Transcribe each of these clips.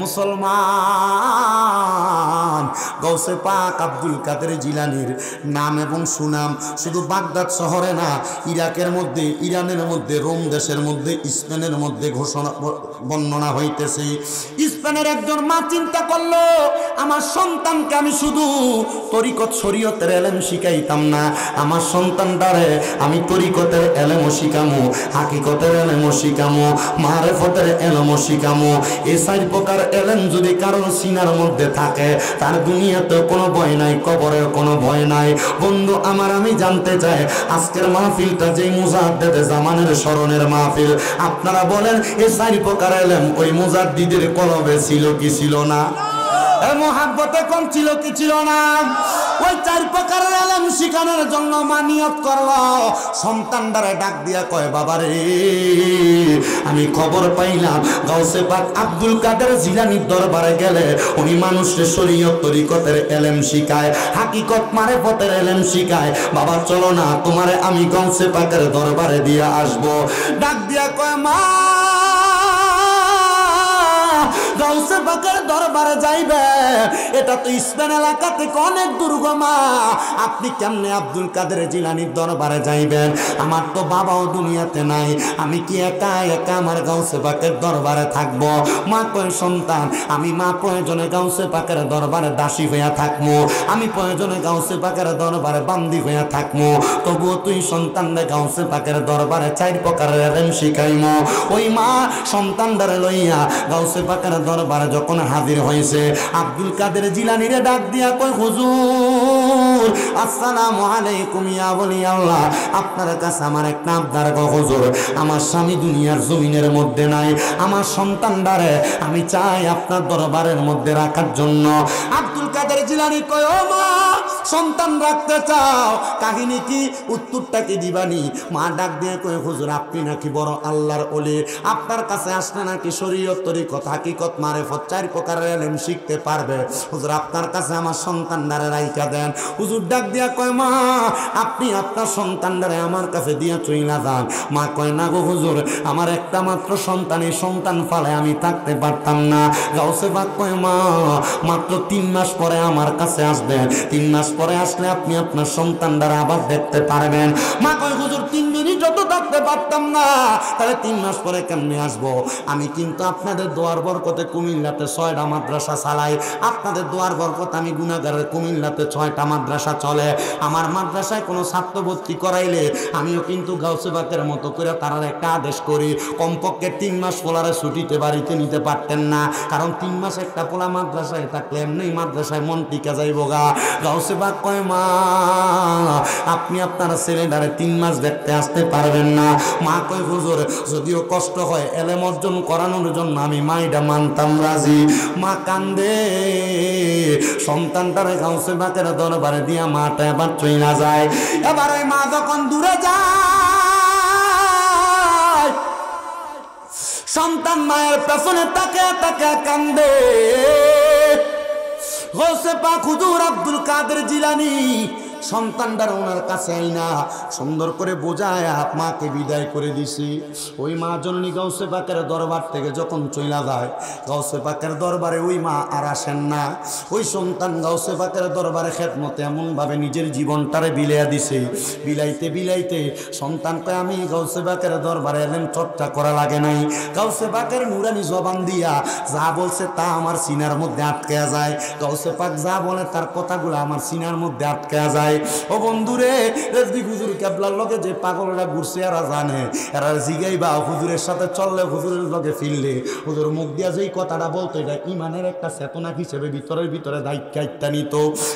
মুসলমান, গৌসে পাক আব্দুল কাদের জিলানীর নাম এবং সুনাম শুধু বাগদাদ শহরে না, ইরাকের মধ্যে, ইরানের মধ্যে, রোম দেশের মধ্যে, স্পেনের মধ্যে ঘোষণা বর্ণনা হইতেছে। স্পেনের একজন মা চিন্তা করলো, আমার সন্তানকে আমি শুধু তরিকত শরীয়তের এলেম শিখাইতাম না, আমার সন্তানটারে আমি তরিকতের এলেমও শিখামো, হাকিকতের এলেমও শিখামো, মারেফতের এলেমও শিখামো। এই 4 প্রকার এলেম যদি কারোর সিনার মধ্যে থাকে, তার দুনিয়াতে কোনো ভয় নাই, কবরের কোনো ভয় নাই। বন্ধু আমার, আমি জানতে চাই আজকের মাহফিলটা যেই মুজাদ্দেদে জামানের স্মরণের মাহফিল, আপনারা বলেন এই 4 প্রকার এলেম ওই মুজাদ্দিদের কলবে ছিল কি ছিল না? মোহাব্বতে কম ছিল কি ছিল না? ওই 4 প্রকারের এলেম শিখানোর জন্য মা নিয়ত করলো, সন্তানটারে ডাক দিয়া কয়, বাবারে আমি খবর পাইলাম গাউসে পাক আব্দুল কাদের জিলানীর দরবারে গেলে উনি মানুষের শরীয়ত তরিকতের এলেম শিখায়, হাকিকত মারেফতের এলেম শিখায়। বাবা চলো না, তোমারে আমি গাউসে পাকের দরবারে দিয়ে আসবো। ডাক দিয়া কয়, মা গাউসে পাকের দরবারে যাইবে, এটা তো স্পেন এলাকা থেকে অনেক দুর্গমা, আপনি কেমনে আব্দুল কাদের জিলানীর দরবারে যাইবেন? আমার তো বাবাও দুনিয়াতে নাই, আমি কি একা একা আমার গাউসে পাকের দরবারে থাকবো? মা কয়, সন্তান আমি মা প্রয়োজনে গাউসে পাকের দরবারে দাসী হইয়া থাকবো, আমি প্রয়োজনে গাউসে পাকের দরবারে বান্দি হইয়া থাকবো, তবুও তুই সন্তানরে গাউসে পাকের দরবারে 4 প্রকারের এলেম শিখাইমো। ওই মা সন্তানদারে লইয়া গাউসে পাকের দরবারে যখন হাজির হয়েছে, আব্দুল কাদের জিলানীরে ডাক দিয়া কয়, হুজুর আসসালামু আলাইকুম ইয়া ওলি আল্লাহ, আপনার কাছে আমার একটা আবদার গো হুজুর, আমার স্বামী দুনিয়ার জমিনের মধ্যে নাই, আমার সন্তানটারে আমি চাই আপনার দরবারের মধ্যে রাখার জন্য। আব্দুল কাদের জিলানী কয়, ও মা সন্তান রাখতে চাও, কাহিনী কি, উত্তরটা কি দিবানি? মা ডাক দিয়ে কয়, হুজুর আপনি নাকি বড় আল্লাহর ওলি, আপনার কাছে আসলে নাকি শরীয়ত তরিকত হাকিকত মারেফত 4 প্রকারের এলেম শিখতে পারবে, হুজুর আপনার কাছে আমার সন্তানদারে রাইখা দেন। হুজুর ডাক দিয়া কয়, মা আপনি আপনার সন্তানদারে আমার কাছে দিয়া চইলা যান। মা কয়, না গো হুজুর, আমার একটা মাত্র সন্তান, এই সন্তান ফালে আমি থাকতে পারতাম না। গাউসে পাক কয়, মা মাত্র 3 মাস পরে আমার কাছে আসবেন, 3 মাস পরে আসলে আপনি আপনার সন্তানদারে আবার দেখতে পারবেন। মা কয়, হুজুর 3 মিনিট যত থাকতে পারতাম না, তাহলে 3 মাস পরে কেমনে আসবো? আমি কিন্তু আপনাদের দোয়ার বরকতে কুমিল্লাতে 6টা মাদ্রাসা চালাই, আপনাদের দোয়ার বরকত আমি গুনাহগারের কুমিল্লাতে 6টা মাদ্রাসা চলে। আমার মাদ্রাসায় কোনো ছাত্র ভর্তি করাইলে আমিও কিন্তু গাউসে পাকের মতো করে তারা একটা আদেশ করি, কমপক্ষে 3 মাস পোলারে ছুটিতে বাড়িতে নিতে পারতেন না, কারণ 3 মাস একটা পোলা মাদ্রাসায় থাকলে এমনি মাদ্রাসায় মন টিকা যাইব গা। গাউসে পাক কয়, মা আপনি আপনার ছেলেটারে 3 মাস দেখতে আসতে পারবেন না। মা কয়, হুজুর যদিও কষ্ট হয়, এলেম অর্জন করানোর জন্য আমি মাইডা মানতাম রাজি। মা কান্দে, সন্তানটারে গাউসে পাকের দরবারে দিয়া মাটা এবার চইলা যায়। এবার ওই মা যখন দূরে যায়, সন্তান মায়ের পেছনে তাকে তাকে কান্দে। গাউসে পাক হুজুর আব্দুল কাদের জিলানী সন্তানটার ওনার কাছে আইনা সুন্দর করে বোঝায় মাকে বিদায় করে দিছি। ওই মা জননী গাউসে পাকের দরবার থেকে যখন চইলা যায়, গাউসে পাকের দরবারে ওই মা আর আসেন না। ওই সন্তান গাউসে পাকের দরবারে খেদমতে এমনভাবে নিজের জীবনটারে বিলাইয়া দিছে, বিলাইতে বিলাইতে সন্তান কয়, আমি গাউসে পাকের দরবারে এলেম চর্চা করা লাগে নাই, গাউসে পাকের নুরানি জবান দিয়া যা বলছে তা আমার সিনার মধ্যে আটকে যায়, গাউসে পাক যা বলে তার কথাগুলো আমার সিনার মধ্যে আটকে যায়। ও বন্ধুরে, রেজবি হুজুর কেবলার লগে যে পাগলরা ঘুরছে এরা জানে, এরা জিগাইবা হুজুরের সাথে চললে, হুজুরের লগে ফিরলে, হুজুর মুখ দিয়া যেই কথাটা বলতো এটা ইমানের একটা চেতনা হিসেবে ভিতরের ভিতরে গাইটটা নিত।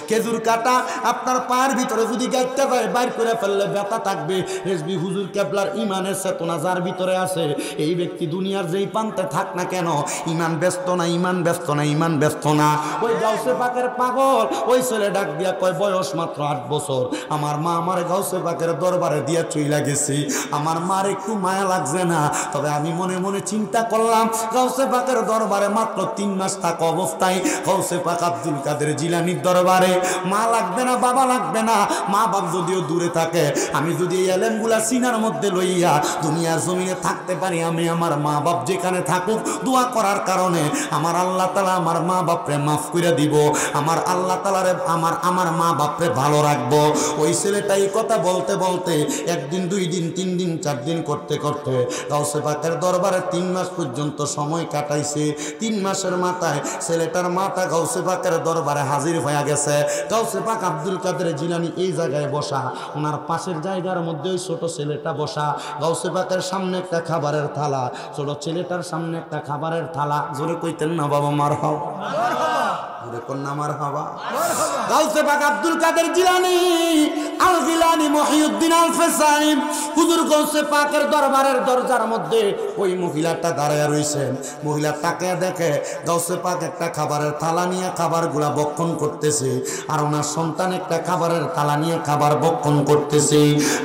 খেজুর কাটা আপনার পায়ের ভিতরে যদি গাইটটা বাইর করে ফেললে ব্যথা থাকবে। রেজবি হুজুর কেবলার ইমানের চেতনা যার ভিতরে আছে, এই ব্যক্তি দুনিয়ার যেই প্রান্তে থাক না কেন, ইমান ব্যস্ত না, ইমান ব্যস্ত না, ইমান ব্যস্ত না। ওই গাউসে পাকের পাগল ওই ছেলে ডাক দিয়া কয়, বয়স মাত্র 8 বছর আমার মা আমার গাউসে পাকের দরবারে দিয়া চইলা গেছি, আমার মার একটু মায়া লাগছে না। তবে আমি মনে মনে চিন্তা করলাম গাউসে পাকের দরবারে মাত্র 3 মাস থাকা অবস্থায় গাউসে পাক আব্দুল কাদের জিলানীর দরবারে মা লাগবে না, বাবা লাগবে না, মা বাপ যদিও দূরে থাকে, আমি যদি এই এলেমগুলা সিনার মধ্যে লইয়া দুনিয়ার জমিনে থাকতে পারি, আমি আমার মা বাপ যেখানে থাকুক দোয়া করার কারণে আমার আল্লাহ তাআলা আমার মা বাপরে মাফ করে দিব, আমার আল্লাহ তাআলারে আমার মা বাপরে ভালো রাখবো। ওই ছেলেটা এই কথা বলতে বলতে 1 দিন 2 দিন 3 দিন 4 দিন করতে করতে গাউসে পাকের দরবারে 3 মাস পর্যন্ত সময় কাটাইছে। 3 মাসের মাথায় ছেলেটার মাটা গাউসে পাকের দরবারে হাজির হয়ে গেছে। গাউসে পাক আব্দুল কাদের জিলানী এই জায়গায় বসা, ওনার পাশের জায়গার মধ্যে ওই ছোট ছেলেটা বসা, গাউসে পাকের সামনে একটা খাবারের থালা, ছোট ছেলেটার সামনে একটা খাবারের থালা। জোরে কইতেন না বাবা মারহাবা, জোরে কোন না মারহাবা। গাউসে পাক আব্দুল কাদের জিলানী আল জিলানী মহিউদ্দিন আল ফেসানি হুজুর গাউসে পাকের দরবারের দরজার মধ্যে ওই মহিলাটা দাঁড়ায় রইছেন। মহিলাটাকে দেখে গাউসে পাক একটা খাবারের থালা নিয়ে খাবারগুলা ভক্ষণ করতেছে, আর ওনার সন্তান একটা খাবারের থালা নিয়ে খাবার ভক্ষণ করতেছে।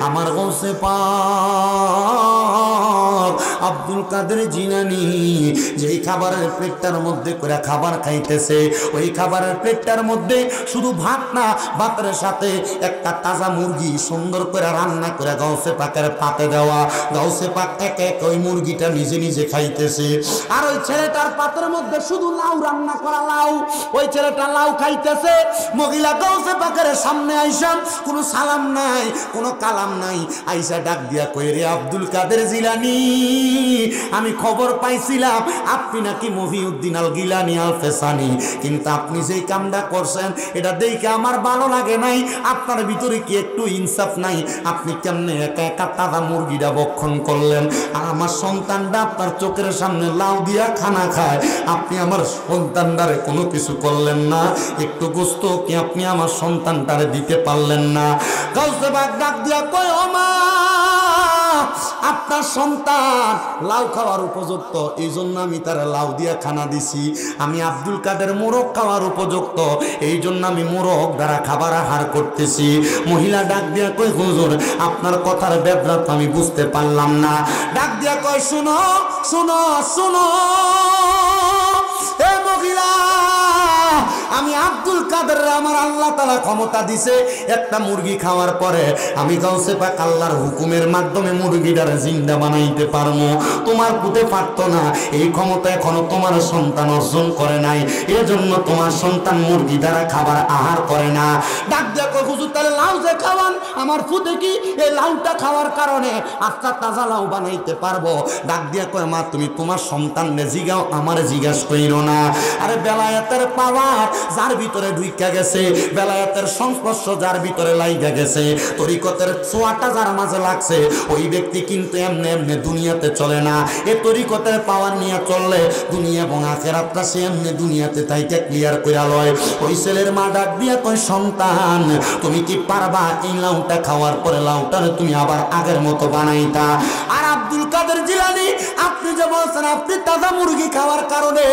আমার গাউসে পাক আব্দুল কাদের জিলানী যেই খাবারের প্লেটটার মধ্যে করে খাবার খাইতেছে, ওই খাবারের প্লেটটার মধ্যে শুধু ভাত না, ভাতের সাথে একটা তাজা মুরগি সুন্দর করে রান্না করে গাউসে পাকের পাতে দেওয়া। গাউসে পাক এক এক ওই মুরগিটা নিজে নিজে খাইতেছে, আর ওই ছেলেটার পাতের মধ্যে শুধু লাউ রান্না করা লাউ, ওই ছেলেটা লাউ খাইতেছে। মহিলা গাউসে পাকের সামনে আইসা কোনো সালাম নাই, কোনো কালাম নাই, আইসা ডাক দিয়া কই, রে আব্দুল কাদের জিলানী, আমি খবর পাইছিলাম আপনি নাকি মহিউদ্দিন আল গিলানী আল ফেসানি, কিন্তু আপনি যেই কামটা করছেন এটা দেখে আমার ভালো লাগে নাই। আপনার ভিতরে কি একটু ইনসাফ নাই? আপনি কেমনে একা একা তাজা মুরগিটা ভক্ষণ করলেন, আর আমার সন্তানটা আপনার চোখের সামনে লাউ দিয়া খানা খায়, আপনি আমার সন্তানটারে কোনো কিছু করলেন না? একটু গোস্ত কি আপনি আমার সন্তানটারে দিতে পারলেন না? গাউসে পাক ডাক দিয়া কয়, ও মা, আপনার সন্তান লাউ খাওয়ার উপযুক্ত, এই জন্য আমি তার লাউ দিয়া খানা দিছি। আমি আব্দুল কাদের মোরগ খাওয়ার উপযুক্ত, এই জন্য আমি মোরগ দ্বারা খাবার আহার করতেছি। মহিলা ডাক দিয়া কই, হুজুর আপনার কথার ব্যাপার আমি বুঝতে পারলাম না। ডাক দিয়া কয়, শুনো শুনো শুনো, এ মহিলা, আমি আব্দুল কাদের আমার আল্লাহ তাআলা ক্ষমতা দিছে, একটা মুরগি খাওয়ার পরে আমি গাউসে পাক আল্লাহর হুকুমের মাধ্যমে মুরগিটারে জিন্দা বানাইতে পারবো, তোমার পুতে পারতো না। এই ক্ষমতা এখনো তোমার সন্তান অর্জন করে নাই, এজন্য তোমার সন্তান মুরগি দ্বারা খাবার আহার করে না। ডাক দেখো হুজুর, তাহলে লাউ যে খাওয়ান আমার পুতে কি এই লাউটা খাওয়ার কারণে আচ্ছা তাজা লাউ বানাইতে পারবো? ডাক দিয়া কয়, মা তুমি তোমার সন্তানকে জিগাও, আমার জিজ্ঞাসা কইরো না। আরে বেলায়েতের পাওয়ার যার ভিতরে ঢুইকা গেছে, বেলায়েতের সংস্পর্শ যার ভিতরে লাইগা গেছে, তরিকতের ছোঁয়াটা যার মাঝে লাগছে, ওই ব্যক্তি কিন্তু এমনি এমনি দুনিয়াতে চলে না। এ তরিকতের পাওয়ার নিয়ে চললে দুনিয়া এবং আখিরাতটা সে এমনি দুনিয়াতে তাইকে ক্লিয়ার কইরা লয়। ওই ছেলের মা ডাক দিয়া কয়, সন্তান তুমি কি পারবা এই লাউটা খাওয়ার পরে লাউটারে তুমি আবার আগের মতো বানাইতা? আর আব্দুল কাদের জিলানী, আপনি যে বলছেন আপনি তাজা মুরগি খাওয়ার কারণে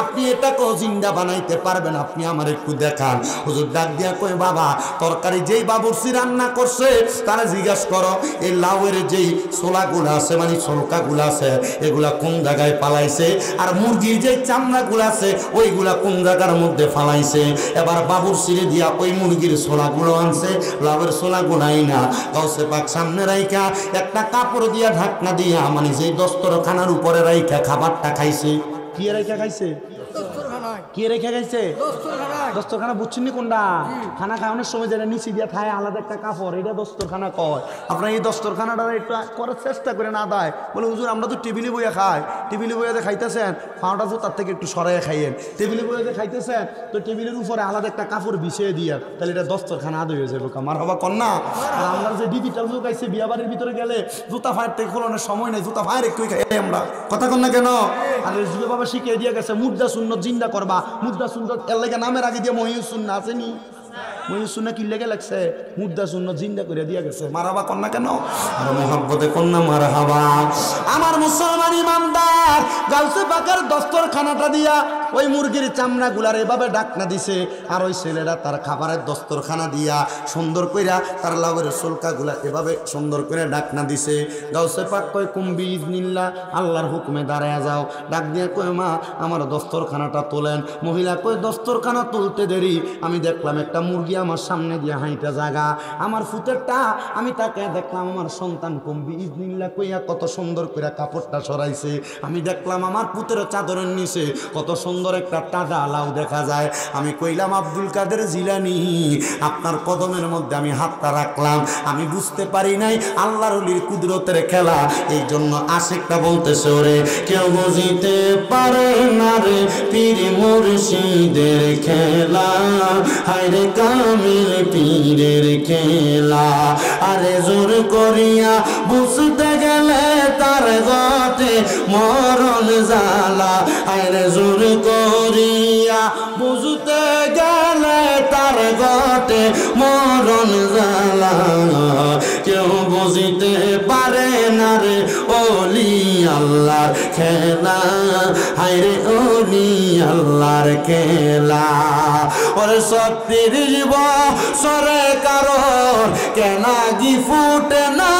আপনি এটাকেও জিন্দা বানাইতে পারবেন, আপনি আমার একটু দেখান। হুজুর ডাক দিয়া কয়, বাবা তরকারি যেই বাবুর্চি রান্না করছে তারা জিজ্ঞাসা করো এই লাউয়ের যেই ছোলাগুলো আছে, মানে ছলকাগুলো আছে, এগুলা কোন জায়গায় পালাইছে, আর মুরগির যে চামড়াগুলো আছে ওইগুলা কোন জায়গার মধ্যে ফালাইছে। এবার বাবুর্চিরে দিয়া ওই মুরগির ছোলাগুলো আনছে, লাউয়ের ছোলাগুলাই না। গাউসে পাক সামনে রাইখা একটা কাপড় দিয়া ঢাকনা দিয়া, মানে যেই দস্তরখানার উপরে রাইখা খাবারটা খাইছে। কি রাইখা খাইছে? কি রেখে গেছে? দস্তরখানা। বুঝছেন কোনটা? খানা খাওয়ানোর সময় যেটা নিচে দিয়ে খায় আলাদা একটা কাপড়, এটা দস্তরখানা কয়। আপনার এই দস্তরখানাটা একটু করার চেষ্টা করে না দেয়, বলে হুজুর আমরা তো টেবিলে বইয়া খাই, টেবিলে বইয়াতে খাইতেছেন পাওয়াটা তো তার থেকে একটু সরাইয়া খাইয়েন। টেবিলে বইয়াতে খাইতেছেন তো টেবিলের উপরে আলাদা একটা কাপড় বিছিয়ে দিয়ে, তাহলে এটা দস্তরখানা আদ হয়ে যাবে। আমার হবা কন্যা। আর আমরা যে ডিজিটাল যুগ আইছে, বিয়া বাড়ির ভিতরে গেলে জুতা ফায়ার থেকে খোলানোর সময় নেই, জুতা ফায়ার একটু খাই আমরা, কথা কন না কেন? আর যুগে বাবা শিখিয়ে দিয়ে গেছে মুদ্রা শূন্য জিন্দা করবা, মুদ্রা শূন্য এর লেগে নামের আগে দিয়ে মহিউসুন্না আসেনি, মহিউসুন্না কি লেগে লাগছে? মুদ্রা শূন্য জিন্দা করে দিয়ে গেছে। মারহাবা কন্যা কেন? আর মোহাব্বতে কন্যা মারহাবা। আমার মুসলমান ইমানদার গাউসে পাকের দস্তরখানাটা দিয়া ওই মুরগির চামড়াগুলার এভাবে ডাকনা দিছে, আর ওই ছেলেরা তার খাবারের দস্তরখানা দিয়া সুন্দর কইরা তার লাউয়ের সুলকাগুলা এভাবে সুন্দর করে ডাকনা দিছে। গাউসে পাক কয় কুম্বি ইজনিল্লাহ, আল্লাহর হুকুমে দাঁড়ায় যাও। ডাক দিয়ে কয় মা আমার দস্তরখানাটা তোলেন। মহিলা কয় দস্তরখানা তুলতে দেরি, আমি দেখলাম একটা মুরগি আমার সামনে দিয়ে হাইটা জাগা, আমার ফুতেরটা আমি তাকে দেখলাম আমার সন্তান কুম্বি ইজনিল্লাহ কইয়া কত সুন্দর করে কাপড়টা সরাইছে। আমি দেখলাম আমার পুতের চাদরের নিচে কত সুন্দর একটা টাদা লাউ দেখা যায়। আমি কইলাম আব্দুল কাদের জিলানী, আপনার কদমের মধ্যে আমি হাতটা রাখলাম, আমি বুঝতে পারি নাই আল্লাহর ওলির কুদরতের খেলা। এই জন্য আশিকটা বলতেছে ওরে কেউ বুঝিতে পারে না রে পীর মুর্শিদের খেলা, হায়রে কামিল পীরের খেলা। আরে জোর করিয়া বুঝতে গেলে তার গতে মরণ জ্বালা, আরে জোর করিয়া বুঝতে গেলে তার গতে মরণ জ্বালা। কেউ বুঝিতে পারে না রে ওলি আল্লাহর খেলা, হায়রে ওলি আল্লাহর খেলা। ওরে সত্যির জীব সরে কারণ কেনা গি ফুটে না,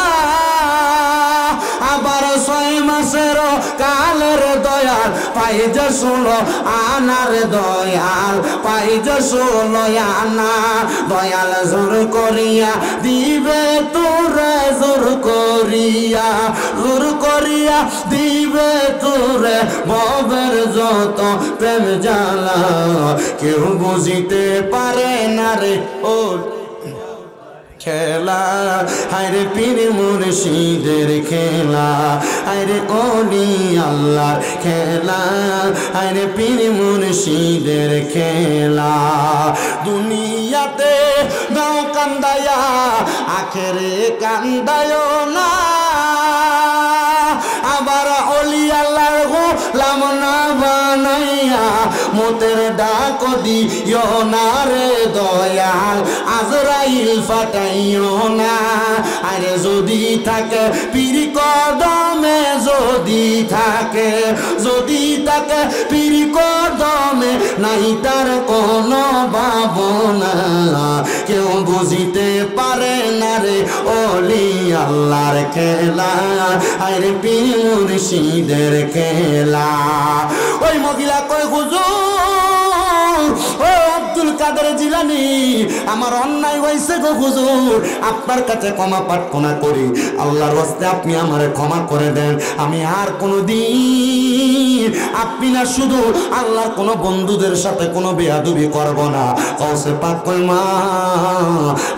আবার 6 মাসের কালের দয়াল পাই যে 16 আনার দয়াল পাই যে 16 আনা। দয়াল জোর করিয়া দিবে তোরে, জোর করিয়া দিবে তোরে ভবের যত প্রেম জ্বালা। কেউ বুঝিতে পারে না রে ও খেলা, হায়রে পীর মুর্শিদের খেলা, হায়রে ওলি আল্লাহর খেলা, হায়রে পীর মুর্শিদের খেলা। দুনিয়াতে নাও কান্দায়া আখেরে কান্দায় না, আবার ওলি আল্লাহর গোলাম না বানাইয়া মোতের ডাক দিও না রে দয়াল, আজরাইল ফাটাইও না। আরে যদি থাকে পীর কদমে, যদি থাকে পীর কদমে, নাই তার কোনো ভাবনা। কেউ বুঝিতে পারে না রে ওলি আল্লাহর খেলা, আরে পীর মুর্শিদের খেলা। ওই মহিলা কয় হুজুর, ও আব্দুল কাদের জিলানী, আমার অন্যায় হয়েছে গো হুজুর, আপনার কাছে ক্ষমা প্রার্থনা করি, আল্লাহর ওয়াস্তে আপনি আমারে ক্ষমা করে দেন। আমি আর কোনোদিন আপনি না শুধু আল্লাহর কোনো বন্ধুদের সাথে কোনো বেয়াদবি করব না। কওসে পাক কয় মা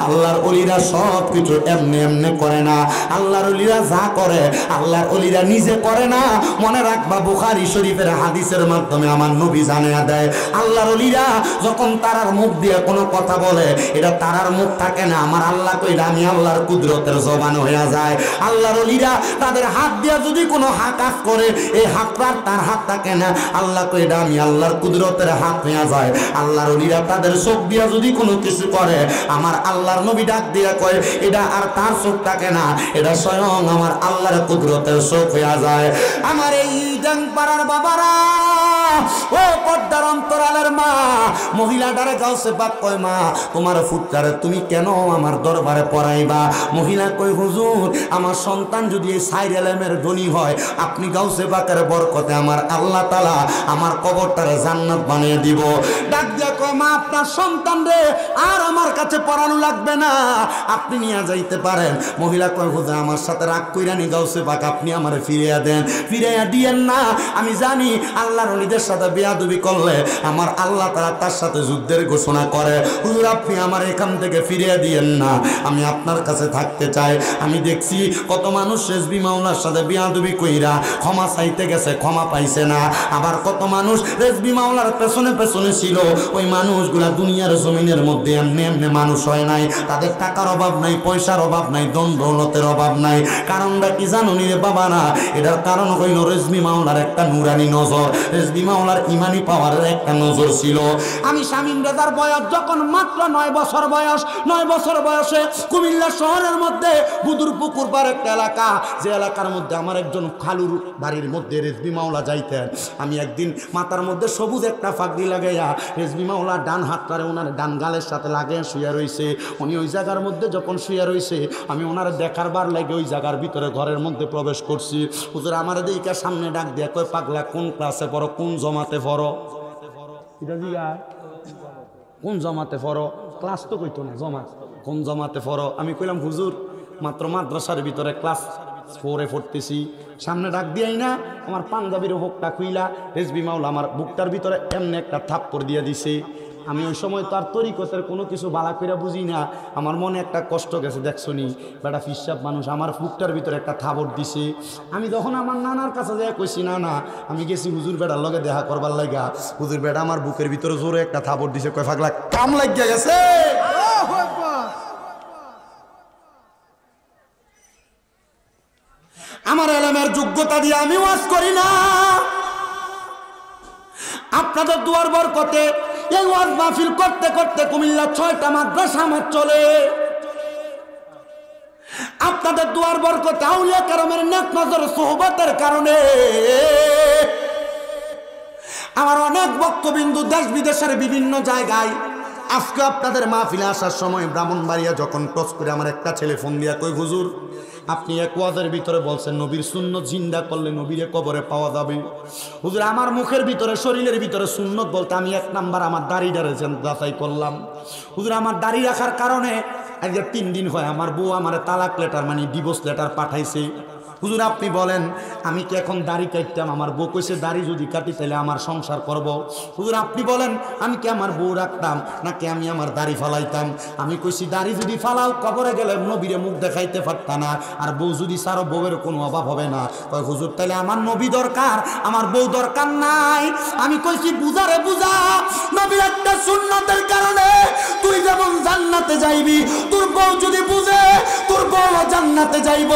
আল্লাহর ওলিরা সব কিছু এমনি করে না, আল্লাহর ওলিরা যা করে আল্লাহর ওলিরা নিজে করে না। মনে রাখবা বুখারী শরীফের হাদিসের মাধ্যমে আমার নবী জানিয়ে দেয়, আল্লাহর ওলিরা যখন তারার মুখ দিয়ে কোনো কথা বলে এটা তারার মুখ থাকে না, আমার আল্লাহ কইরা আমি আল্লাহর কুদরতের জবান হয়ে যায়। আল্লাহর ওলিরা তাদের হাত দিয়ে যদি কোনো হাকাফ করে এই হাতটার তার হাত থাকে না, আল্লাহ কইরা আমি আল্লাহর কুদরতের হাত হয়ে যায়। আল্লাহর ওলিরা তাদের চোখ দিয়ে যদি কোনো কিছু করে আমার আল্লাহর নবী ডাক দিয়ে কয় এটা আর তার চোখ থাকে না, এটা স্বয়ং আমার আল্লাহর কুদরতের চোখ হয়ে যায়। আমার এই ডাং পাড়ার বাবারা, ও পর্দার অন্তরালের মা, মহিলাটারে গাউসে পাক কয় মা তোমার ফুটকারে তুমি কেন আমার দরবারে পড়াইবা? মহিলা কই হুজুর আমার সন্তান যদি এই সাইর এলেমের ধনী হয় আপনি গাউসে পাকের বরকতে আমার আল্লাহ তাআলা আমার কবরটারে জান্নাত বানিয়ে দিব। ডাক দিয়া কয় মা আপনার সন্তান রে আর আমার কাছে পড়ানো লাগবে না, আপনি নিয়ে যাইতে পারেন। মহিলা কয় হুজুর আমার সাথে রাগ কইরা নি গাউসে পাক আপনি আমারে ফিরিয়ে দেন। ফিরিয়ে দিয়েন না, আমি জানি আল্লাহর ওলিদের সাথে বেয়াদবি করলে আমার আল্লাহ তাআলা তার সাথে যুদ্ধের ঘোষণা করে। হুজুর আপনি আমার এখান থেকে ফিরিয়ে দিয়েন না, আমি আপনার কাছে থাকতে চাই। আমি দেখছি কত মানুষ রেজবি মাওলার সাথে বেয়াদবি কইরা ক্ষমা চাইতে গেছে, ক্ষমা পাইছে না। আবার কত মানুষ রেজবি মাওলার পেছনে পেছনে ছিল, ওই মানুষগুলা দুনিয়ার জমিনের মধ্যে এমনি মানুষ হয় নাই। তাদের টাকার অভাব নাই, পয়সার অভাব নাই, ধন দৌলতের অভাব নাই। কারণটা কি জানো নি রে বাবা? না, এটার কারণ হইল রেজবি মাওলার একটা নুরানি নজর, রেজবি মাওলার ইমানি পাওয়ার পাওয়ার একটা নজর ছিল। আমি শামীম রেজার বয়স যখন মাত্র 9 বছর বয়স, 9 বছর বয়সে কুমিল্লা শহরের মধ্যে বুদুরপুকুর পার একটা এলাকা, যে এলাকার মধ্যে আমার একজন খালুর বাড়ির মধ্যে রেজবি মাওলা যাইতেন। আমি একদিন মাথার মধ্যে সবুজ একটা ফাগড়ি লাগাইয়া রেজবি মাওলা ডান হাতটারে ওনার ডান গালের সাথে লাগিয়ে শুয়ে রইছে। উনি ওই জায়গার মধ্যে যখন শুয়ে রইছে, আমি ওনার দেখার বার লাগে ওই জায়গার ভিতরে ঘরের মধ্যে প্রবেশ করছি। হুজুর আমার দিকে সামনে ডাক দিয়া কয়, পাগলা কোন ক্লাসে পড়ো, কোন জমাতে পড়ো? এটা দিগা কোন জমাতে পড়ো? ক্লাস তো কইতো না, জমাত। কোন জমাতে পড়ো? আমি কইলাম হুজুর মাত্র মাদ্রাসার ভিতরে ক্লাস 4-এ পড়তেছি। সামনে ডাক দিয়াই না আমার পাঞ্জাবির বুকটা খুইলা রেজবি মাওলা আমার বুকটার ভিতরে এমনি একটা থাপ্পড় দিয়ে দিছে। আমি ওই সময় তো আর তরিকতের কোনো কিছু বালা কইরা বুঝি না, আমার মনে একটা কষ্ট গেছে। দেখছো নি বেটা ফিসাব মানুষ, আমার বুকটার ভিতরে একটা থাপড় দিছে। আমি যখন আমার নানার কাছে যাই কইছি, না না আমি গেছি হুজুর বেটার লগে দেখা করবার লাগা, হুজুর বেটা আমার বুকের ভিতরে জোরে একটা থাপড় দিছে। কয় পাগলা কাম লাগিয়া গেছে। আমার এলেমের যোগ্যতা দিয়ে আমি ওয়াজ করি না, আপনাদের দুয়ার বরকতে এই ওয়াজ মাহফিল করতে করতে কুমিল্লা 6টা মাদ্রাসা আমার চলে। আপনাদের দুয়ার বরকতে আউলিয়া কেরামের নেক নজর সোহবতের কারণে আমার অনেক বক্তবিন্দু দেশ বিদেশের বিভিন্ন জায়গায়। আজকে আপনাদের মাহফিলে আসার সময় ব্রাহ্মণবাড়িয়া যখন টস করে আমার একটা ছেলে ফোন দিয়া কই, হুজুর আপনি এক ওয়াজের ভিতরে বলছেন নবীর সুন্নত জিন্দা করলে নবীরে কবরে পাওয়া যাবে। হুজুর আমার মুখের ভিতরে শরীরের ভিতরে সুন্নত বলতে আমি 1 নাম্বার আমার দাড়িটারে যাচাই করলাম। হুজুর আমার দাড়ি রাখার কারণে আজকে 3 দিন হয় আমার বউ আমার তালাক লেটার মানে ডিভোর্স লেটার পাঠাইছে। হুজুর আপনি বলেন আমি কি এখন দাড়ি কাটতাম? আমার বউ কইছে দাড়ি যদি কাটি তাহলে আমার সংসার করব। হুজুর আপনি বলেন আমি কি আমার বউ রাখতাম নাকি আমি আমার দাড়ি ফালাইতাম? আমি কইছি দাড়ি যদি ফালাও কবরে গেলে নবীরে মুখ দেখাইতে পারতা না, আর বউ যদি সারো বউয়ের কোনো অভাব হবে না। কয় হুজুর তাহলে আমার নবী দরকার, আমার বউ দরকার নাই। আমি কইছি বুঝারে বুঝা, নবীর একটা সুন্নতের কারণে তুই যেমন জান্নাতে যাইবি, তোর বউ যদি বুঝে তোর বউ জান্নাতে যাইব।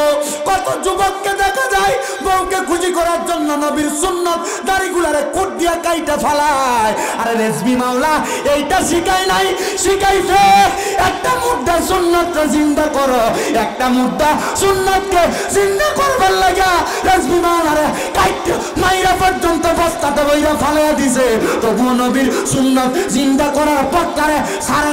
কত যুবককে দেখা যায় বউকে খুশি করার জন্য নবীর সুন্নত দাড়িগুলারে কোট দিয়া কাইটা ফালায়। আরে রেজবি মাওলা এইটা শিখাই নাই, শিখাইছে একটা মুদ্রা সুন্নতকে জিন্দা করো, একটা মুদ্রা সুন্নতকে জিন্দা করবার লাগা রেজবি মাওলারে কাইটা মাইরা পর্যন্ত বস্তাতে বইরা ফালাইয়া দিছে। তবু নবীর সুন্নত জিন্দা করার পক্ষে ছাড়ে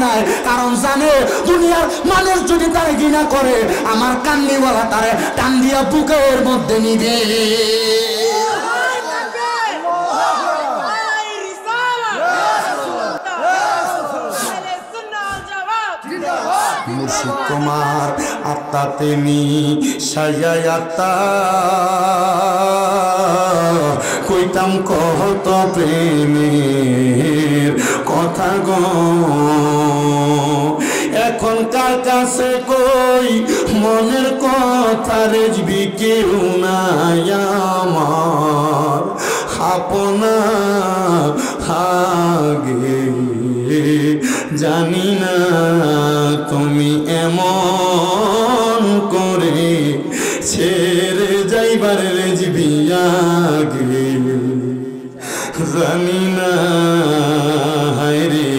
নাই, কারণ জানে দুনিয়ার মানুষ যদি তারে ঘৃণা করে আমার কান্দিওয়ালা তারে টান দিয়া বুকের মধ্যে নিবে। মুর্শিদ তোমার আত্মাতে মিশাইয়াতা কইতাম কত প্রেমের কথা গো, এখন কার কাছে কই মনের কথা রেজবি কেউ নাই আমার আপনা আগে। জানি না তুমি এমন করে ছেড়ে যাইবার রেজবি আগে, জানি না হায়রে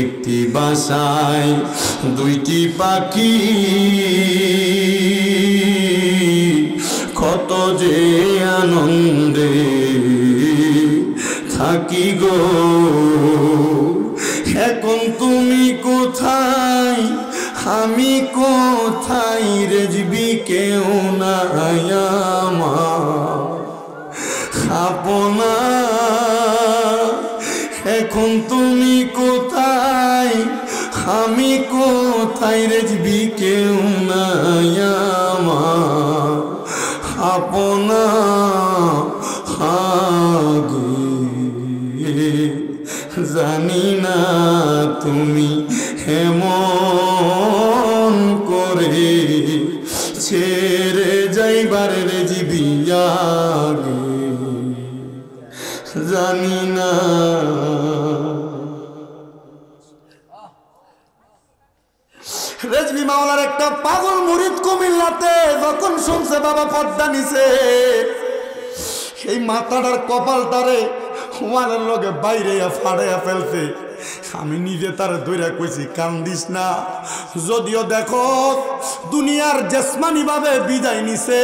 একটি বাসায় 2টি পাখি কত যে আনন্দে থাকি গো। এখন তুমি কোথায় আমি কোথায় রেজবি কেউ নাই আমার আপনা। এখন তুমি কোথায় আমি কোথায় রেজবি কেউ নাই আমার আপনা আগে। জানি না তুমি এমন করে ছেড়ে যাইবার রেজবি আগে, জানি না। রেজবি মাওলার একটা পাগল মুরিদ কুমিল্লাতে যখন শুনছে বাবা পর্দা নিছে, এই মাথাটার কপালটারে ওয়ালের লগে বাইরে ফাড়াইয়া ফেলছে। আমি নিজে তার দইরা কইছি কান্দিস না, যদিও দেখো দুনিয়ার জেসমানি ভাবে বিদায় নিছে,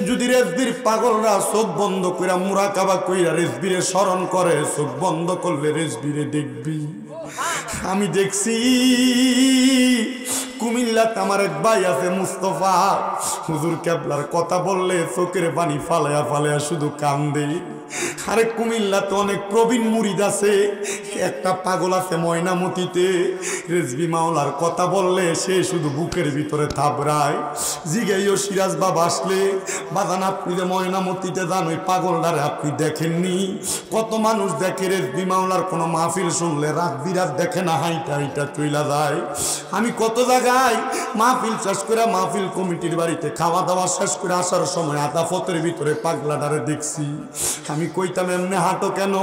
যদি রেজবির পাগলরা চোখ বন্ধ কইরা মুরাকাবা কইরা রেজবিরে স্মরণ করে, চোখ বন্ধ করলে রেজবিরে দেখবি। আমি দেখছি কুমিল্লাতে আমার এক ভাই আছে মুস্তফা, হুজুর কেবলার কথা বললে চোখের পানি ফালায়া ফালায়া শুধু কান্দে। আরে কুমিল্লাতে অনেক প্রবীণ মুরিদ আছে, একটা পাগল আছে ময়নামতিতে, রেজবি মাওলার কথা বললে সে শুধু বুকের ভিতরে থাবড়ায়। জিগাইও সিরাজ বাবা আসলে, বাদান আপনি যে ময়নামতিতে যান ওই পাগলটারে আপনি দেখেননি? কত মানুষ দেখে রেজবি মাওলার কোনো মাহফিল শুনলে রাত বিরাত দেখে না, হাইটা হাইটা চইলা যায়। আমি কত জায়গায় মাহফিল শেষ করে মাহফিল কমিটির বাড়িতে খাওয়া দাওয়া শেষ করে আসার সময় আধা ফতের ভিতরে পাগলাটারে দেখছি। আমি কইতাম এমনি হাঁটো কেন?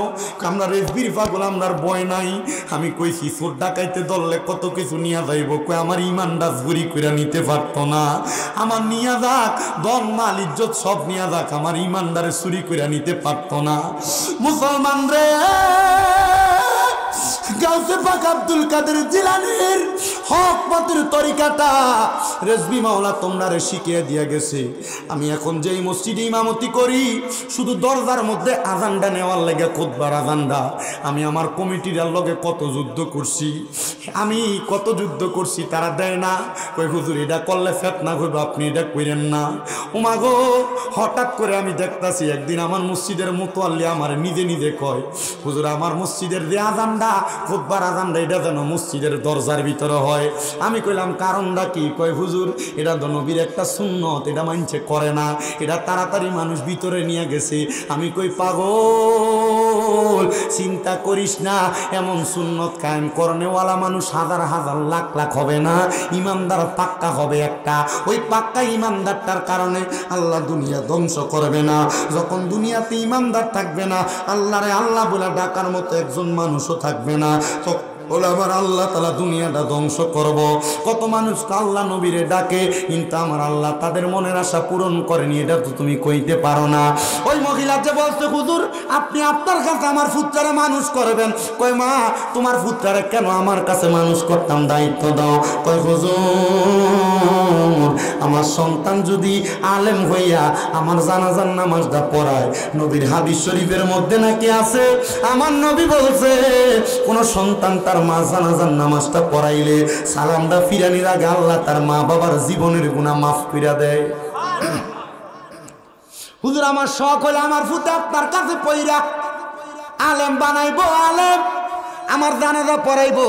আমরা রেজবির পাগল, আমরার ভয় নাই। আমি কইছি চোর ডাকাইতে ধরলে কত কিছু নিয়ে যাইব, কই আমার ইমানটা চুরি করে নিতে পারতো না। আমার নিয়া যাক ধন মাল ইজ্জত সব নিয়া যাক, আমার ইমানদারে চুরি করে নিতে পারতো না। মুসলমান রে, গাউসে পাক আব্দুল কাদের জিলানীর হক পথের তরিকাটা রেজবি মাওলা তোমরারে শিখিয়ে দিয়ে গেছে। আমি এখন যেই মসজিদে ইমামতি করি, শুধু দরজার মধ্যে আজানটা নেওয়ার লেগে খুতবার আজানটা, আমি আমার কমিটির লগে কত যুদ্ধ করছি, আমি কত যুদ্ধ করছি, তারা দেয় না। কই হুজুর এটা করলে ফেতনা হইব, আপনি এটা কইরেন না। ওমাগো হঠাৎ করে আমি দেখতাছি একদিন আমার মসজিদের মুতোয়াল্লি আমার নিজে নিজে কয়, হুজুর আমার মসজিদের যে আজানটা খুতবার আজানটা এটা যেন মসজিদের দরজার ভিতরে হয়। আমি কইলাম কারণটা কি? কয় হুজুর এটা তো নবীর একটা সুন্নত, এটা মানছে করে না, এটা তাড়াতাড়ি মানুষ ভিতরে নিয়ে গেছে। আমি কই পাগল, চিন্তা করিস না, এমন সুন্নত কায়েম করনেওয়ালা মানুষ হাজার হাজার লাখ লাখ হবে না, ইমানদার পাক্কা হবে একটা। ওই পাক্কা ইমানদারটার কারণে আল্লাহ দুনিয়া ধ্বংস করবে না। যখন দুনিয়াতে ইমানদার থাকবে না, আল্লাহরে আল্লাহ বলে ডাকার মতো একজন মানুষও থাকবে না, বলে আমার আল্লাহ তাআলা দুনিয়াটা ধ্বংস করব। কত মানুষ আল্লাহ নবীরে ডাকে, কিন্তু আমার আল্লাহ তাদের মনের আশা পূরণ করেনি, এটা তো তুমি কইতে পারো না। ওই মহিলা যে বলছে হুজুর আপনি আপনার কাছে আমার পুত্ররে মানুষ করবেন, কই মা তোমার পুত্ররে কেন আমার কাছে মানুষ করতাম, দায়িত্ব দাও। কই হুজুর আমার সন্তান যদি আলেম হইয়া আমার জানাজার নামাজটা পড়ায়, নবীর হাদিস শরীফের মধ্যে নাকি আছে, আমার নবী বলছে কোন সন্তান তার মা জানাজার নামাজটা পড়াইলে সালামটা ফিরানির আগে আল্লাহ তার মা বাবার জীবনের গুনাহ মাফ কইরা দেয়। হুজুর আমার শখ হলে আমার ফুতে আপনার কাছে পইরা আলেম বানাইবো, আলেম আমার জানাজা পড়াইবো।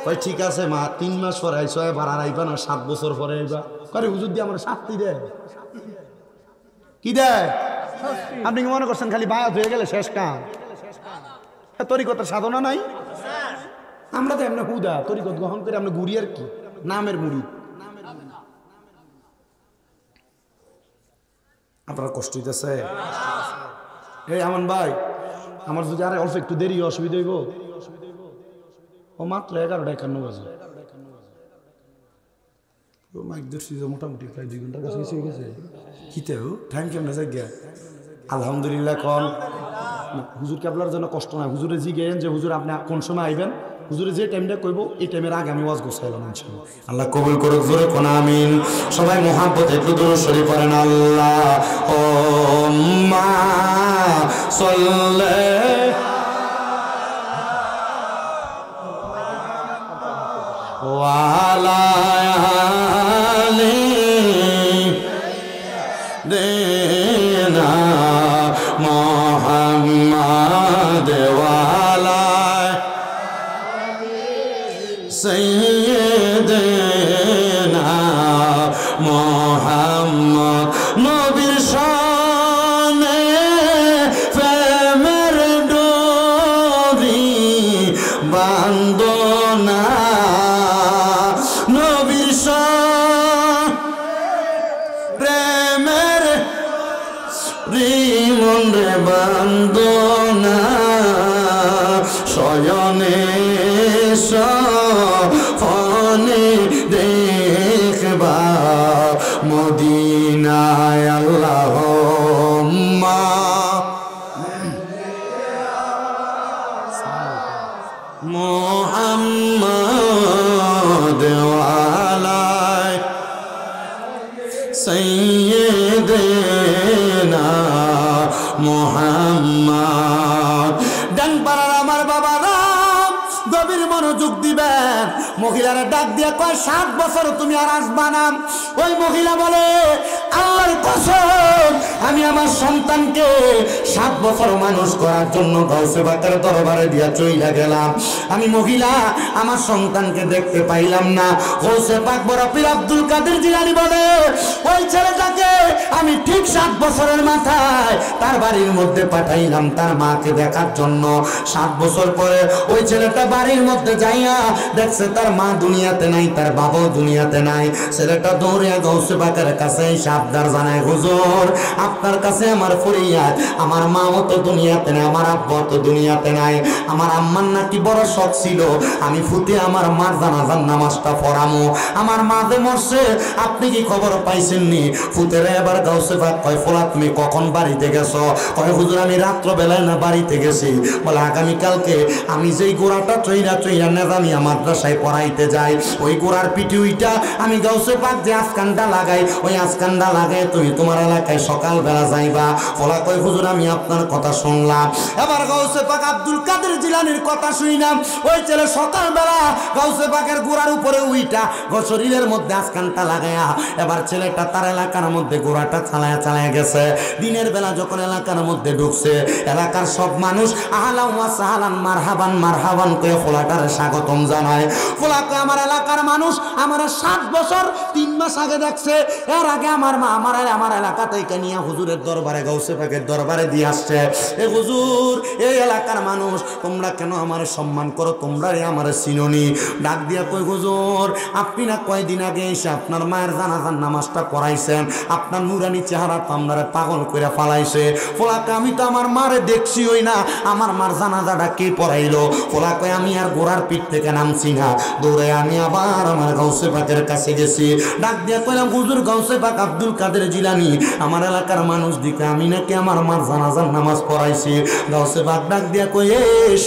কই ঠিক আছে মা, 3 মাস পরে আইসো, এবার আর আইবা না, 7 বছর পরে আইবা। করে হুজুর দিয়ে আমার শাস্তি দেয়, কি দেয়? আপনি কি মনে করছেন খালি বায়াত হয়ে গেলে শেষ কাম? তরিকতের সাধনা নাই? আমরা তো এমনি হুদা তরিকত গ্রহণ করে আমরা ঘুরি আর কি, নামের মুড়ি। আপনার কষ্ট হইতেছে? এই আমান ভাই, আমার যদি আরে অল্প একটু দেরি অসুবিধা হইব, ও মাত্র 11:51 বাজে। মাইক ধরছি মোটামুটি প্রায় 2 ঘন্টার কাছে হয়ে গেছে। কিতেও টাইম কেমন জায়গা? আলহামদুলিল্লাহ। কন হুজুর কেবলার জন্য কষ্ট নাই, হুজুরে জিগেন যে হুজুর আপনি কোন সময় আইবেন, হুজুরে যে টাইমটা কইব এই টাইমের আগে আমি ওয়াজ গোছাইলাম ইনশাআল্লাহ। আল্লাহ কবুল করুক, জোরে কোন আমিন। সবাই মুহাব্বতে একটু দরুদ শরীফ পড়েন। আল্লাহুম্মা সাল্লি ওয়া আলা আলি দেনা মুহাম্মাদ ওয়া আলা সাইয়্যিদিনা মুহাম্মদ। নবীর শানে প্রেমের ডোরি বান্দনা, নবীর শান প্রেমের রিমন রে বান্দনা, শয়নে সফনে দেখবা মদিনায়। আল্লাহুম্মা মুহাম্মদ ওয়ালায় সাইয়্যিদিনা মুহাম্মদ। ডান পাড়ার আমার বাবারা গভীর মনোযোগ দিবেন। মহিলারা ডাক দিয়ে কয় 7 বছর তুমি আর আসবা না। ওই মহিলা বলে আল্লাহর কসম আমি আমার সন্তানকে 7 বছর মানুষ করার জন্য গাউসে পাকের দরবারে দিয়া চইলা গেলাম। আমি মহিলা আমার সন্তানকে দেখতে পাইলাম না। গাউসে পাক বড় পীর আব্দুল কাদের জিলানী বলে ওই ছেলেটাকে আমি ঠিক 7 বছরের মাথায় তার বাড়ির মধ্যে পাঠাইলাম তার মাকে দেখার জন্য। 7 বছর পরে ওই ছেলেটা বাড়ির মধ্যে যাইয়া দেখছে তার মা দুনিয়াতে নাই, তার বাবাও দুনিয়াতে নাই। ছেলেটা দৌড়িয়া গাউসে পাকের কাছে এসে আবদার জানায়, হুজুর আপনার কাছে আমার ফরিয়াদ, আমার মাও তো দুনিয়াতে নাই, আমার আব্বা তো দুনিয়াতে নাই। আমার আম্মার নাকি বড় শখ ছিল আমি ফুটে আমার মার জানাজার নামাজটা পড়ামো। আমার মা যে মরছে আপনি কি খবর পাইছেননি? ফুতেরা এবার গাউসে পাক কয় ফোলা তুমি কখন বাড়িতে গেছো? কয় হুজুর আমি রাত্রবেলায় না বাড়িতে গেছি। বলে আগামীকালকে আমি যেই গোড়াটা চইরা চইরা নেজামিয়া মাদ্রাসায় পড়াইতে যাই ওই গোড়ার পিঠে উইটা আমি গাউসে পাক যে আজকানটা লাগাই ওই আজকানটা লাগাই তুমি তোমার এলাকায় সকালবেলা যাইবা। ফলা কয় হুজুর আমি আপনার কথা শুনলাম। এবার গাউসে পাক আব্দুল কাদের জিলানীর কথা শুইলাম। ওই ছেলে সকালবেলা গাউসে পাকের গোড়ার উপরে উইটা শরীরের মধ্যে আজকানটা লাগাইয়া এবার ছেলেটা তার এলাকার মধ্যে গোড়াটা চালায়া চালায়া গেছে। দিনের বেলা যখন এলাকার মধ্যে ঢুকছে এলাকার সব মানুষ আহলান ওয়া সাহলান মারহাবান মারহাবান কয়ে ফোলাটারে স্বাগতম জানায়। ফোলা কয় আমার এলাকার মানুষ আমার 7 বছর 3 মাস আগে দেখছে। এর আগে আমার মা আমার এলাকা থেকে নিয়ে হুজুরের দরবারে গাউসে পাকের দরবারে দিয়ে আসছে। এ হুজুর এই এলাকার মানুষ তোমরা কেন আমার সম্মান করো? তোমরা আমার চিননি। ডাক দিয়া কই হুজুর আপনি না কয়দিন আগে এসে আপনার মায়ের জানাজার নামাজটা পড়াইছেন, আপনার নুরানি চেহারা তো আপনারা পাগল করে ফালাইছে। ফোলাকে আমি তো আমার মারে দেখছি ওই না, আমার মার জানাজাটা কে পড়াইলো? ফোলা কয় আমি আর গোড়ার পিঠ থেকে নামছি না, দৌড়ে আমি আবার আমার গাউসে পাকের কাছে গেছি। ডাক দিয়া কইলাম হুজুর গাউসে পাক আব্দুল কাদের জিলানী আমার এলাকার মানুষ দিকে আমি নাকি আমার মার জানাজার নামাজ পড়াইছি। গাউসে পাক ডাক দিয়া কই এ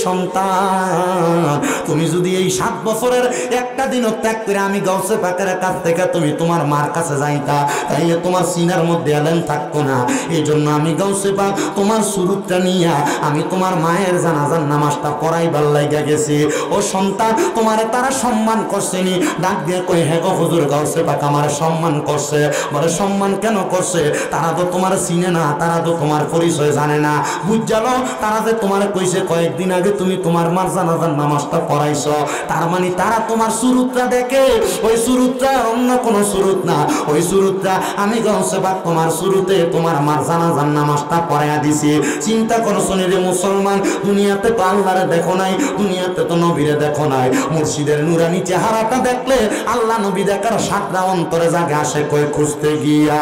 সন্তান তুমি যদি এই 7 বছরের একটা দিনও ত্যাগ করে আমি গাউসে পাকের কাছ থেকে তুমি তোমার মার কাছে যাইতা তাইলে তোমার সিনার মধ্যে এলেন থাকতো না। এই জন্য আমি গাউসে পাক তোমার সুরুতটা নিয়া আমি তোমার মায়ের জানাজার নামাজটা পড়াইবার লাইগা গেছি। ও সন্তান তোমারে তারা সম্মান করছে নি? ডাক দিয়ে কই হ্যাঁ গো হুজুর গাউসে পাক আমার সম্মান করছে। বলে সম্মান কেন করছে? তারা তো তোমার চিনে না, তারা তো তোমার পরিচয় জানে না। বুঝালো তারা যে তোমার কইছে কয়েকদিন আগে তুমি তোমার মার জানাজার নামাজটা পড়াইছো, তার মানে তারা তোমার সুরুতটা দেখে। ওই সুরুতটা অন্য কোনো সুরুত না, ওই সুরুতটা আমি গাউসে পাক তোমার শুরুতে তোমার মার জানাজার নামাজটা পড়াইয়া দিছি। চিন্তা করো শুনি রে মুসলমান, দুনিয়াতে তো আল্লাহরে দেখো নাই, দুনিয়াতে তো নবীরে দেখো নাই। মুর্শিদের নুরানি চেহারাটা দেখলে আল্লাহ নবী দেখার সাতটা অন্তরে জাগে আসে কই খুঁজতে গিয়া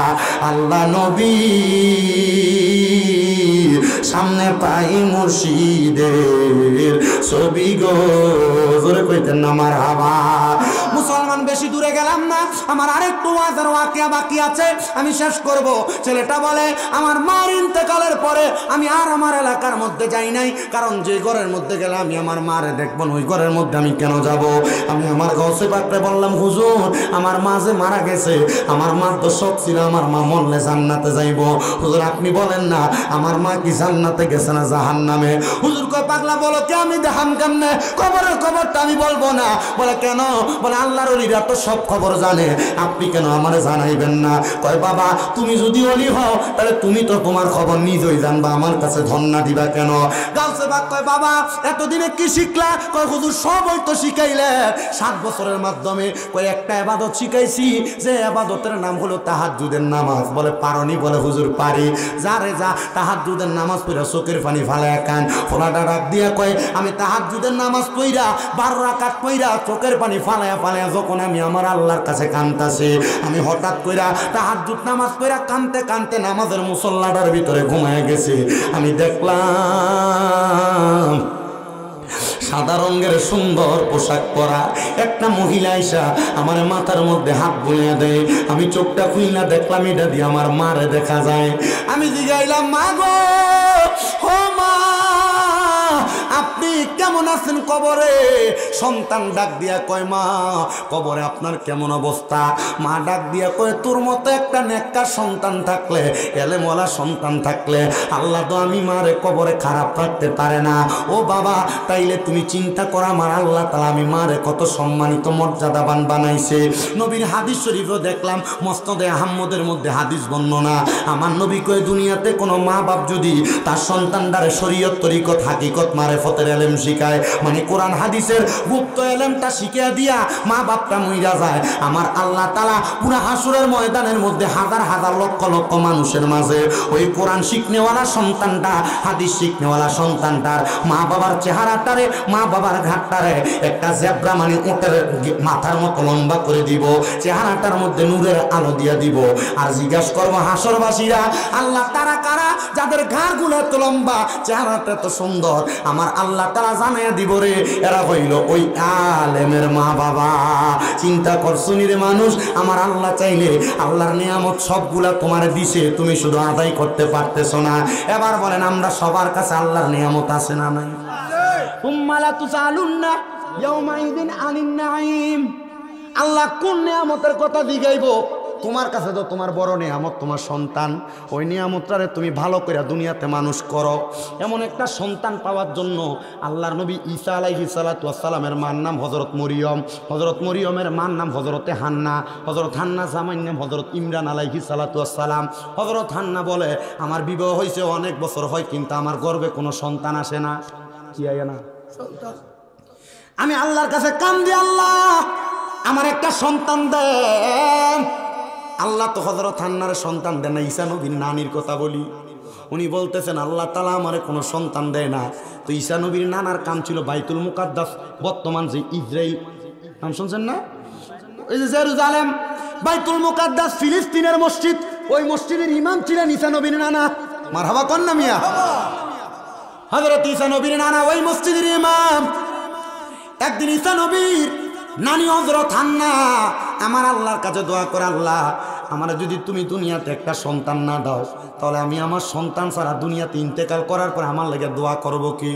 আল্লাহ নবী সামনে পাই মুর্শিদের ছবি গো জোরে কইতেন না মারহাবা। মুসলমান বেশি দূরে গেলাম না, আমার আরেকটু ওয়াজের ওয়াকিয়া বাকি আছে, আমি শেষ করব। ছেলেটা বলে আমার মার ইন্তেকালের পরে আমি আর আমার এলাকার মধ্যে যাই নাই, কারণ যে ঘরের মধ্যে গেলে আমি আমার মারে দেখবো ওই ঘরের মধ্যে আমি কেন যাব? আমি আমার গাউসে পাকরে বললাম হুজুর আমার মা যে মারা গেছে, আমার মার তো শখ ছিল আমার মা মরলে জান্নাতে যাইব। হুজুর আপনি বলেন না আমার মা কি জান্নাতে গেছে না জাহান্নামে? হুজুর কয় পাগলা বলো কে আমি দেখাম কেমনে? খবরের খবরটা আমি বলবো না। বলে কেন? বলে আল্লাহর ওলিরা তো সব খবর জানে, আপনি কেন আমারে জানাইবেন না? কয় বাবা তুমি যদি ওলি হও তাহলে তুমি তো তোমার খবর নিজেই জানবা, আমার কাছে ধন্না দিবা কেন? গাউসে পাক কয় বাবা এতদিনে কি শিখলা? কয় হুজুর সবই তো শিখাইলে 7 বছরের মাধ্যমে। কয় একটা ইবাদত শিখাইছি, যে ইবাদতের নাম হলো তাহাজ্জুদের নামাজ। বলে পারনি? বলে হুজুর পারি। যারে যা তাহাজ্জুদের নামাজ পড়া চোখের পানি ফালায়া কান। ফোলাটা ডাক দিয়া কয় আমি তাহাজ্জুদের নামাজ পড়া 12 রাকাত পড়া চোখের পানি ফালায়া ফালায়া যখন আমি আমার আল্লাহর কাছে কাঁদতাছি, আমি হঠাৎ কইরা তাহাজ্জুদ নামাজ পড়া কাঁদতে কাঁদতে নামাজের মুসল্লাটার ভিতরে ঘুমায় গেছি। আমি দেখলাম সাদা রঙের সুন্দর পোশাক পরা একটা মহিলা আইসা আমার মাথার মধ্যে হাত বুলিয়ে দেয়। আমি চোখটা খুইলা দেখলাম এটা দিয়ে আমার মারে দেখা যায়। আমি জিগাইলাম মা গো, ও মা আপনি কেমন কেমন আছেন কবরে? সন্তান ডাক দিয়া কয় মা কবরে আপনার কেমন অবস্থা? মা ডাক দিয়া কয় তোর মতো একটা নেককার সন্তান থাকলে, এলেমওয়ালা সন্তান থাকলে আল্লাহ তো আমি মারে কবরে খারাপ রাখতে পারে না। ও বাবা তাইলে তুমি চিন্তা করো আমার আল্লাহ তাআলা আমি মারে কত সম্মানিত মর্যাদাবান বানাইছে। নবীর হাদিস শরীফও দেখলাম মুসনাদে আহমদের মধ্যে হাদিস বর্ণনা, আমার নবী কয় দুনিয়াতে কোনো মা বাপ যদি তার সন্তানদারে শরীয়ত তরিকত হাকিকত মারেফতের এলেম শিখায়, মানে কোরআন হাদিসের গুপ্ত এলেমটা শিখিয়ে দিয়া মা বাপটা মইরা যায়, আমার আল্লাহ তাআলা পুরা হাসরের ময়দানের মধ্যে হাজার হাজার লক্ষ লক্ষ মানুষের মাঝে ওই কোরআন শিখনেওয়ালা সন্তানটা, হাদিস শিখনেওয়ালা সন্তানটার মা বাবার চেহারাটারে, মা বাবার ঘাটটারে একটা জেব্রা মানে উটের মাথার মতো লম্বা করে দিব, চেহারাটার মধ্যে নূরের আলো দিয়া দিব। আর জিজ্ঞাসা করবো হাসরবাসীরা আল্লাহ তারা কারা যাদের ঘাড়গুলো এত লম্বা, চেহারাটা এত সুন্দর? আমার আল্লাহ তারা জানাইয়া দিব রে এরা হইল ওই আলেমের মা বাবা। চিন্তা করছুনি রে মানুষ, আমার আল্লাহ চাইলে আল্লাহর নিয়ামত সবগুলা তোমার দিছে, তুমি শুধু আদায় করতে পারতেছো না। এবার বলেন আমরা সবার কাছে আল্লাহর নিয়ামত আছে না নাই? উম্মালা তুসালুন্না ইয়াউমাইদিন আনিন নাঈম। আল্লাহ কোন নিয়ামতের কথা দিগাইব? তোমার কাছে তো তোমার বড় নিয়ামত তোমার সন্তান, ওই নিয়ামতটারে তুমি ভালো করে দুনিয়াতে মানুষ করো। এমন একটা সন্তান পাওয়ার জন্য আল্লাহর নবী ঈসা আলাইহিস সালাতু ওয়াস সালামের মার নাম হযরত মরিয়ম, হযরত মরিয়মের মার নাম হযরতে হান্না, হযরত হান্না জামাইর নাম হযরত ইমরান আলাইহিস সালাতু ওয়াস সালাম। হযরত হান্না বলে আমার বিবাহ হয়েছে অনেক বছর হয় কিন্তু আমার গর্ভে কোনো সন্তান আসে না। কি আয় না সন্তান? আমি আল্লাহর কাছে কান্দি, আল্লাহ আমার একটা সন্তান দেন। আল্লাহ তো হযরত হান্নার সন্তান দেন না। ঈসা নবীর নানির কথা বলি, উনি বলতেছেন আল্লাহ তাআলা আমারে কোনো সন্তান দেয় না। তো ঈসা নবীর নানার কাম ছিল বাইতুল মুকাদ্দাস, বর্তমান যে ইসরাইল, নাম শুনছেন না? ওই যে জেরুজালেম, বাইতুল মুকাদ্দাস ফিলিস্তিনের মসজিদ, ওই মসজিদের ইমাম ছিলেন ঈসা নবীর নানা। মারহাবা কন না মিয়া? হযরত ঈসা নবীর নানা ওই মসজিদের ইমাম। একদিন ঈসা নবীর নানি হযরত হান্না আমার আল্লাহর কাছে দোয়া করে, আল্লাহ আমার যদি তুমি দুনিয়াতে একটা সন্তান না দাও তাহলে আমি আমার সন্তান ছাড়া দুনিয়াতে ইন্তেকাল করার পর আমার লাগে দোয়া করব কি?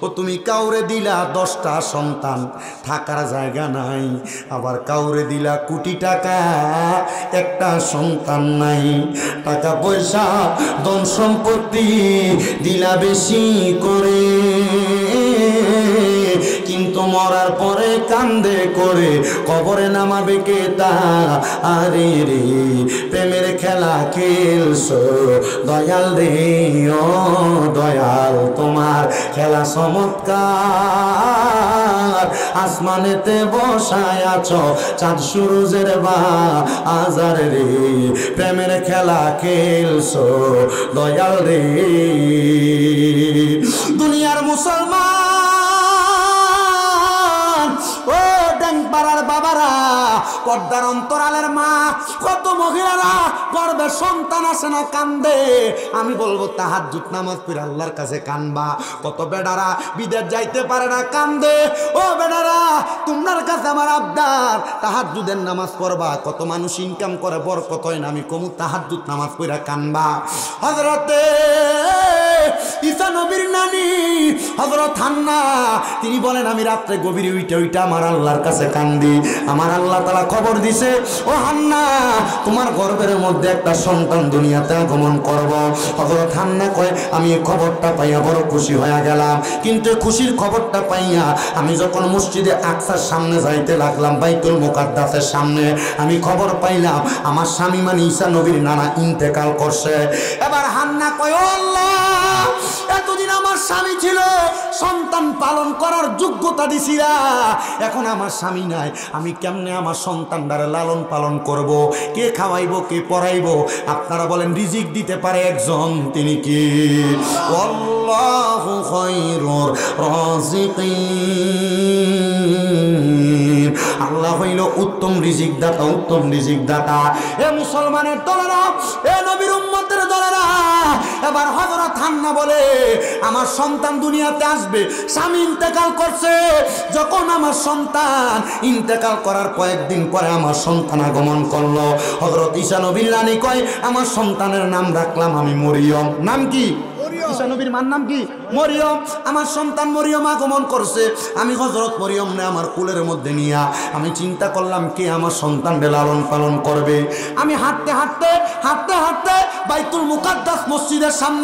ও তুমি কাউরে দিলা 10টা সন্তান, থাকার জায়গা নাই, আবার কাউরে দিলা কোটি টাকা, একটা সন্তান নাই, টাকা পয়সা ধন সম্পত্তি দিলা বেশি করে, কিন্তু মরার পরে কান্দে করে কবরে নামাবে কে তা? আরে রে প্রেমের খেলা খেলছো দয়াল রে, ও দয়াল তোমার খেলা চমৎকার, আসমানেতে বসায় আছো চাঁদ সূরজের বাজার রে, প্রেমের খেলা খেলছো দয়াল রে। দুনিয়ার মুসলমান ও ড্যাংপাড়ার বাবারা, পর্দার অন্তরালের মা, কত মহিলারা গর্বে সন্তান আসে না কান্দে। আমি বলবো তাহাজ্জুদ নামাজ পড়ে আল্লাহর কাছে কানবা। কত বেডারা বিদেশ যাইতে পারে না কান্দে। ও বেডারা তোমার কাছে আমার আবদার, তাহাজ্জুদের নামাজ পড়বা। কত মানুষ ইনকাম করে বরকত হয় না, আমি কমু তাহাজ্জুদ নামাজ পড়ে কানবা। হযরতে ঈসা নবীর নানি হযরত হান্না তিনি বলেন আমি রাত্রে গভীরে উইটা আমার আল্লাহর কাছে কান্দি। আমার আল্লাহ তাআলা খবর দিছে, ও হান্না তোমার গর্ভের মধ্যে একটা সন্তান দুনিয়াতে আগমন করব। হযরত হান্না কয় আমি এই খবরটা পাইয়া বড় খুশি হয়ে গেলাম, কিন্তু খুশির খবরটা পাইয়া আমি যখন মসজিদে আকসার সামনে যাইতে লাগলাম, বাইতুল মুকাদ্দাসের সামনে, আমি খবর পাইলাম আমার স্বামী মানে ঈসা নবীর নানা ইন্তেকাল করছে। এবার হান্না কয় ও আল্লাহ এতদিন আমার স্বামী ছিল, সন্তান পালন করার যোগ্যতা দিছিলা, এখন আমার স্বামী নাই, আমি কেমনে আমার সন্তানটারে লালন পালন করব? কে খাওয়াইবো, কে পড়াইবো? আপনারা বলেন রিজিক দিতে পারে একজন, তিনি কি? আল্লাহু খায়রুর রাযিকিন, আল্লাহ হইল উত্তম রিজিক দাতা, উত্তম রিজিক দাতা। এ মুসলমানের দলেরা, এ নবীর উম্মতের দলেরা, এবার হযরত হান্না বলে আমার সন্তান দুনিয়াতে আসবে, স্বামী ইন্তেকাল করছে। যখন আমার সন্তান ইন্তেকাল করার কয়েকদিন পরে আমার সন্তান আগমন করলো। হযরত ঈসা নবীর রানী কয় আমার সন্তানের নাম রাখলাম আমি মরিয়ম। নাম কি? ঈসা নবীর মার নাম কি? মরিয়ম। আমার সন্তান মরিয়ম আগমন করছে। আমি হযরত মরিয়ম নে আমার কুলের মধ্যে নিয়া আমি চিন্তা করলাম কে আমার সন্তানকে লালন পালন করবে। আমি হাঁটতে হাঁটতে বাইতুল মুকাদ্দাস মসজিদের সামনে